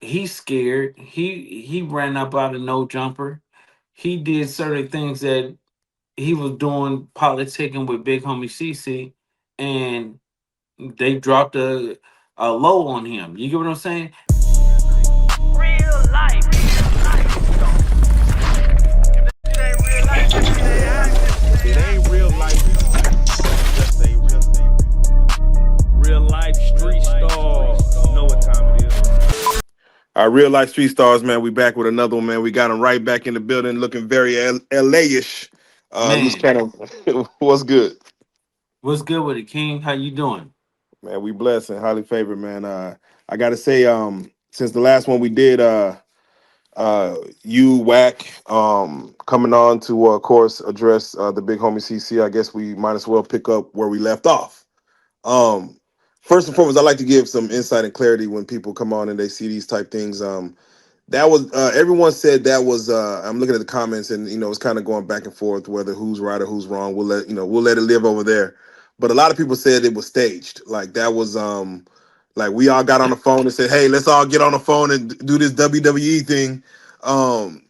he's scared. He ran up out of no jumper. He did certain things that he was doing politicking with Big Homie CC, and they dropped a low on him. You get what I'm saying? Real life. If it ain't real life, it ain't If it ain't real life, it just ain't real life street stars. You know what time it is. Our real life street stars, man. We back with another one, man. We got him right back in the building, looking very LA-ish. Luce Man, Cannon, what's good, what's good with it, King? How you doing? man? We blessed and highly favored, man. I got to say, since the last one we did, you whack coming on to of course address the big homie CC. I guess we might as well pick up where we left off. um First and foremost, I like to give some insight and clarity when people come on and they see these type things. That was everyone said that was I'm looking at the comments, and it's kind of going back and forth whether who's right or who's wrong. We'll let it live over there. But a lot of people said it was staged. Like that was like we all got on the phone and said, hey, let's all get on the phone and do this WWE thing. um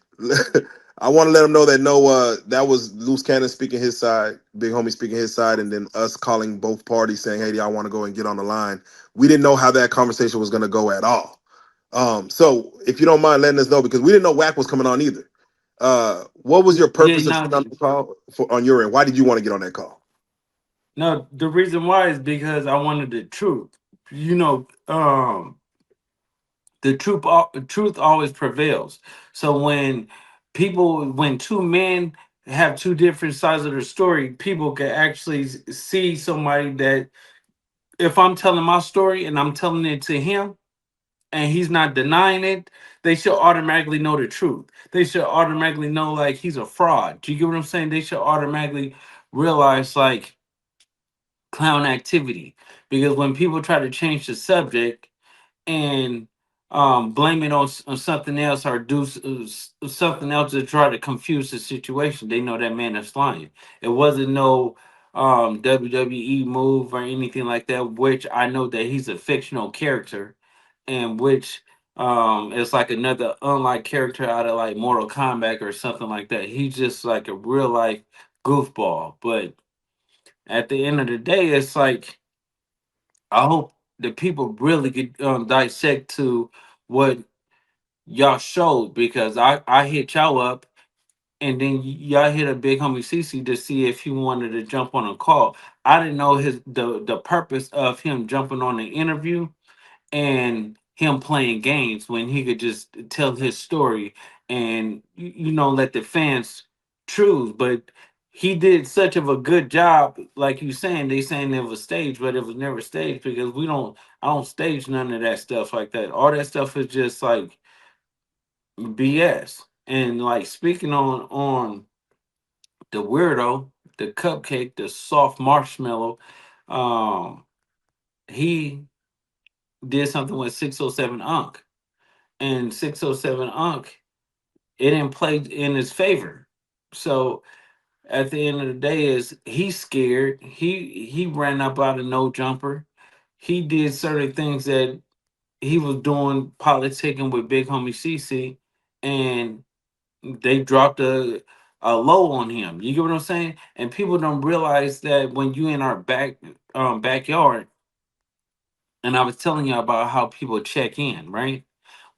I want to let them know that no, that was Luce Cannon speaking his side, Big Homie speaking his side, and then us calling both parties saying, hey, do y'all want to go and get on the line? We didn't know how that conversation was going to go at all. So if you don't mind letting us know, because we didn't know WAC was coming on either. What was your Yeah, purpose of no, getting on the call on your end? Why did you want to get on that call? no. The reason why is because I wanted the truth. You know, the truth always prevails. So when two men have two different sides of the story, people can actually see somebody that if I'm telling my story and I'm telling it to him and he's not denying it, they should automatically know the truth. They should automatically know like he's a fraud. Do you get what I'm saying? They should automatically realize like clown activity, because when people try to change the subject and blame it on something else or do something else to try to confuse the situation, they know that man is lying. It wasn't no WWE move or anything like that, which I know that he's a fictional character, and which it's like another unlike character out of like Mortal Kombat or something like that. He's just like a real life goofball. But at the end of the day, it's like I hope the people really get dissect to what y'all showed, because I hit y'all up and then y'all hit a big homie CC to see if he wanted to jump on a call. I didn't know the purpose of him jumping on the interview and him playing games when he could just tell his story and let the fans choose. But he did such of a good job, like you saying, they saying it was staged, but it was never staged, because I don't stage none of that stuff like that. All that stuff is just like BS. And like speaking on the weirdo, the cupcake, the soft marshmallow, um, he did something with 607 Unc, and 607 Unc, it didn't play in his favor. So at the end of the day, is he's scared. He ran up out of no jumper. He did certain things that he was doing politicking with Big Homie CC, and they dropped a low on him. You get what I'm saying? And people don't realize that when you in our backyard, and I was telling you about how people check in, right?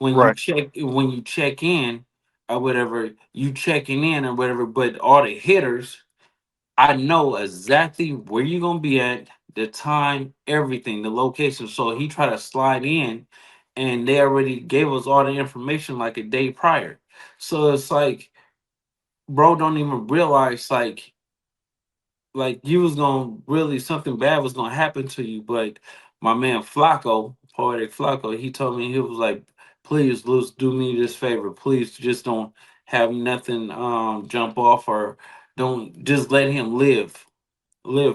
Right. When you check in or whatever, you checking in or whatever, but all the hitters, I know exactly where you're gonna be at, the time, everything, the location. So he tried to slide in and they already gave us all the information like a day prior. So it's like, bro, don't even realize like you was gonna really something bad was gonna happen to you. But my man Flacco, poetic Flacco, he told me, he was like, please, Luce, do me this favor. Please just don't have nothing jump off, or don't, just let him live,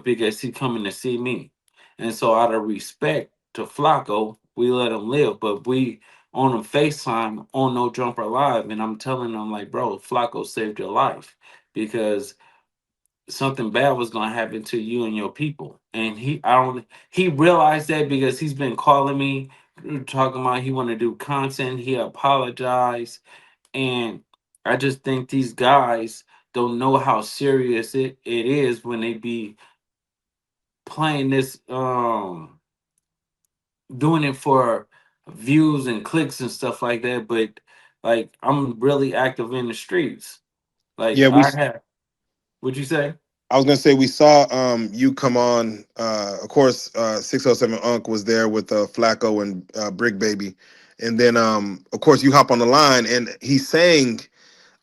because he coming to see me. And so out of respect to Flacco, we let him live. But we on a FaceTime on No Jumper Live, and I'm telling him like, bro, Flacco saved your life, because something bad was gonna happen to you and your people. And he realized that, because he's been calling me talking about he want to do content. He apologized, and I just think these guys don't know how serious it is when they be playing this, doing it for views and clicks and stuff like that. But like, I'm really active in the streets. Like Yeah, we. I have. Would you say? I was gonna say we saw you come on. Of course, 607 Unc was there with Flacco and Brick Baby, and then of course you hop on the line and he's saying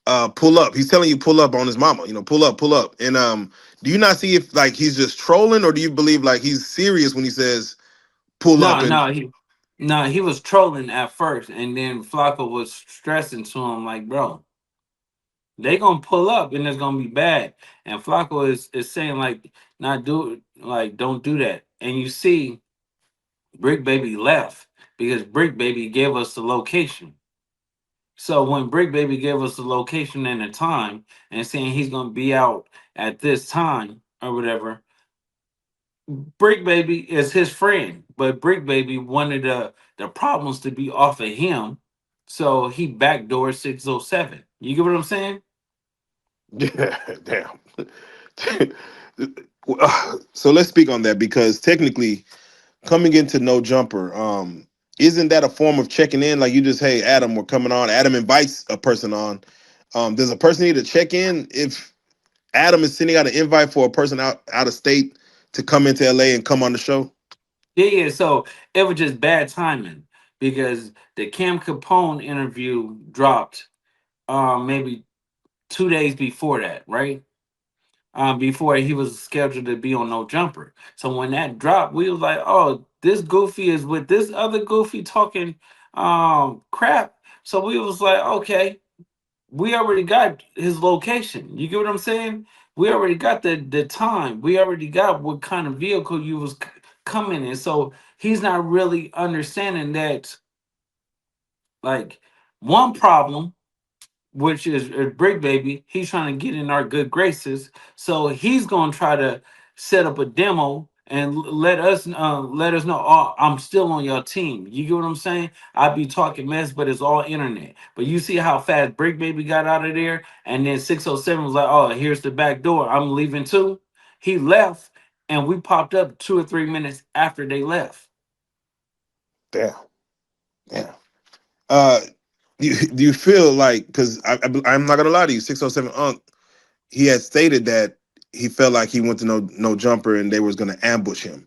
pull up. He's telling you pull up on his mama. You know, pull up, pull up. And do you not see if like he's just trolling or do you believe like he's serious when he says pull up No, and no, he was trolling at first, and then Flacco was stressing to him like, bro, they gonna pull up and it's gonna be bad. And Flacco is saying like, not do like, don't do that. And you see, Brick Baby left because Brick Baby gave us the location. So when Brick Baby gave us the location and the time and saying he's gonna be out at this time or whatever, Brick Baby is his friend, but Brick Baby wanted the problems to be off of him, so he backdoored 607. You get what I'm saying? yeah, damn. So let's speak on that because technically coming into no jumper, isn't that a form of checking in? Like you just, hey, Adam, we're coming on. Adam invites a person on. Does a person need to check in if Adam is sending out an invite for a person out of state to come into LA and come on the show? Yeah, yeah. So it was just bad timing because the Cam Capone interview dropped maybe 2 days before that, right? Before he was scheduled to be on No Jumper. So when that dropped, we was like, oh, this goofy is with this other goofy talking crap. So we was like, okay, we already got his location. You get what I'm saying? We already got the time. We already got what kind of vehicle you was coming in. So he's not really understanding that, like, one problem, which is Brick Baby. He's trying to get in our good graces, so he's gonna try to set up a demo and let us know. Oh, I'm still on your team. You get what I'm saying? I be talking mess, but it's all internet. But you see how fast Brick Baby got out of there, and then 607 was like, "Oh, here's the back door. I'm leaving too." He left, and we popped up 2 or 3 minutes after they left. Damn, damn. Uh, do you feel like because I'm not gonna lie to you, 607 Unc, he had stated that he felt like he went to no jumper and they was gonna ambush him.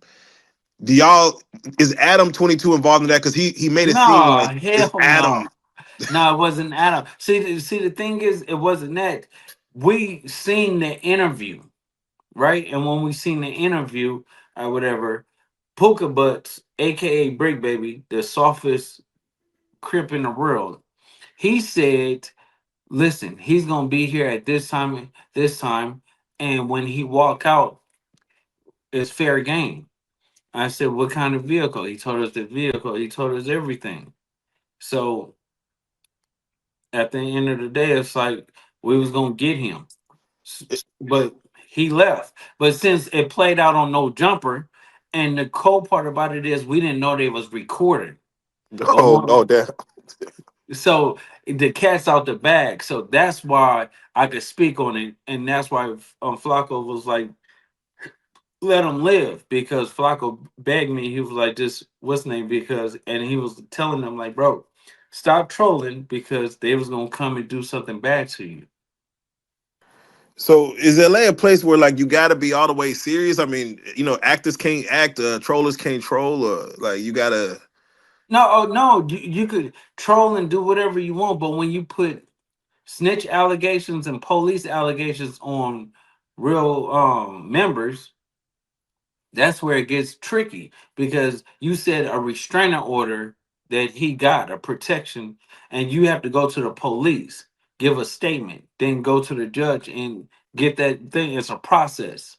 Do y'all is Adam 22 involved in that? Because he made it seem No, like it's hell Adam. no. No, it wasn't Adam. See, the thing is, it wasn't that. We seen the interview, right? And when we seen the interview or whatever, Polka Butts, aka Brick Baby, the softest crip in the world, he said, "Listen, he's gonna be here at this time, and when he walk out, it's fair game." I said, "What kind of vehicle?" He told us the vehicle. He told us everything. So at the end of the day, it's like we was gonna get him. But he left. But since it played out on No Jumper, and the cold part about it is we didn't know they was recording. But Oh, one, oh, damn. so the cat's out the bag. So that's why I could speak on it, and that's why Flacco was like, "Let him live," because Flacco begged me. He was like, "Just what's his name?" Because and he was telling them like, "Bro, stop trolling because they was gonna come and do something bad to you." So is LA a place where like you got to be all the way serious? I mean, actors can't act, trollers can't troll, or like you gotta. No, oh no, you could troll and do whatever you want, but when you put snitch allegations and police allegations on real members, that's where it gets tricky because you said a restraining order that he got a protection, and you have to go to the police, give a statement, then go to the judge and get that thing. It's a process.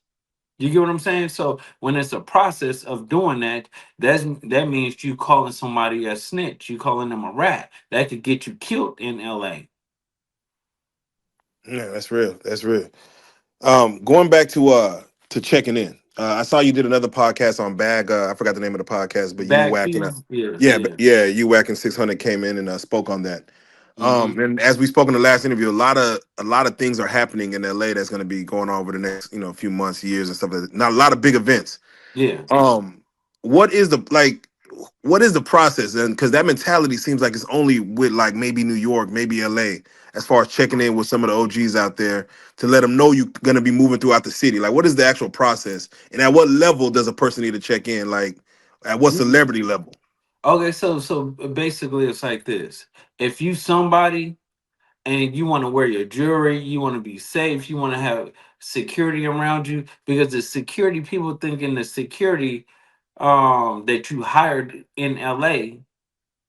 You get what I'm saying? So when it's a process of doing that, that means you calling somebody a snitch, you calling them a rat. That could get you killed in LA. Yeah, that's real. That's real. Going back to checking in. I saw you did another podcast on bag. I forgot the name of the podcast, but you Back whacking. fees, yeah, Yeah, but yeah. yeah, you whacking 600 came in and spoke on that. Hmm. And as we spoke in the last interview, a lot of things are happening in LA that's going to be going on over the next few months, years, and stuff like that. Not a lot of big events. Yeah. Um, what is the like? What is the process? And because that mentality seems like it's only with like maybe New York, maybe LA, as far as checking in with some of the OGs out there to let them know you're gonna be moving throughout the city. Like, what is the actual process, and at what level does a person need to check in? Like, at what celebrity level? Okay, so basically it's like this. If you somebody and you want to wear your jewelry, you want to be safe, you want to have security around you, because the security people thinking the security that you hired in LA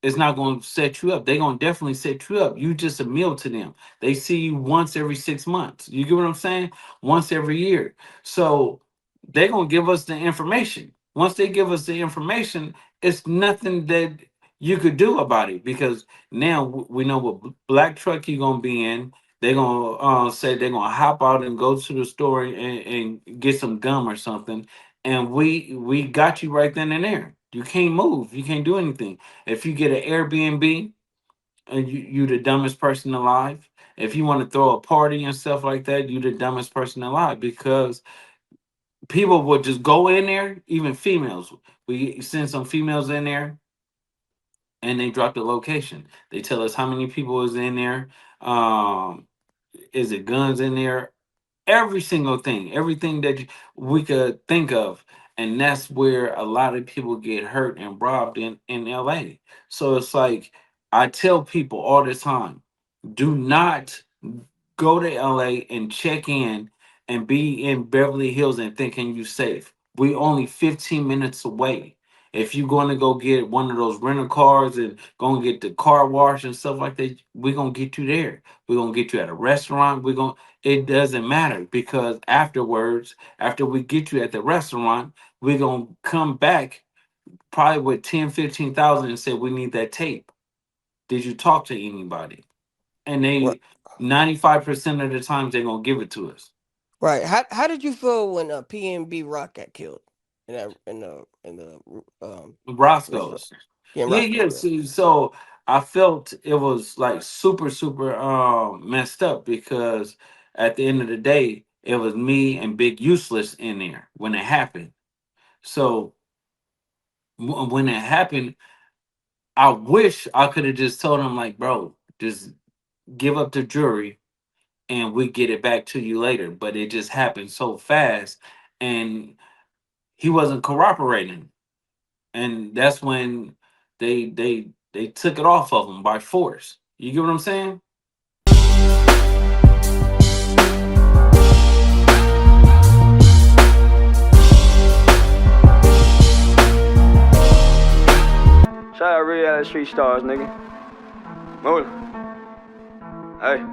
is not going to set you up. They're going to definitely set you up. You just a meal to them. They see you once every 6 months. You get what I'm saying? Once every year. So they're going to give us the information. Once they give us the information, it's nothing that you could do about it, because now we know what black truck you're going to be in. They're going to say they're going to hop out and go to the store and get some gum or something. And we got you right then and there. You can't move. You can't do anything. If you get an Airbnb and you the dumbest person alive. If you want to throw a party and stuff like that, you the dumbest person alive, because people would just go in there, even females. We send some females in there and they drop the location. They tell us how many people is in there. Um, is it guns in there? Every single thing, everything that we could think of. And that's where a lot of people get hurt and robbed in LA. So it's like, I tell people all the time, do not go to LA and check in and be in Beverly Hills and thinking you safe. We only 15 minutes away. If you're going to go get one of those rental cars and going to get the car wash and stuff like that, we're going to get you there. We're going to get you at a restaurant. We're going It doesn't matter, because afterwards, after we get you at the restaurant, we're going to come back probably with 10, 15,000 and say, we need that tape. Did you talk to anybody? And Right. they 95% of the times they're gonna give it to us. Right. How did you feel when PNB Rock got killed in the restaurant? Roscoe's. Yeah, in Yeah, Roscoe. yeah. Yeah. So I felt it was like super, super messed up, because at the end of the day, it was me and Big Useless in there when it happened. So when it happened, I wish I could have just told him like, bro, just give up the jury and we get it back to you later. But it just happened so fast, and he wasn't cooperating, and that's when they took it off of him by force. You get what I'm saying? Shout out Reallyfe Street Stars, nigga. Moolah. Hey.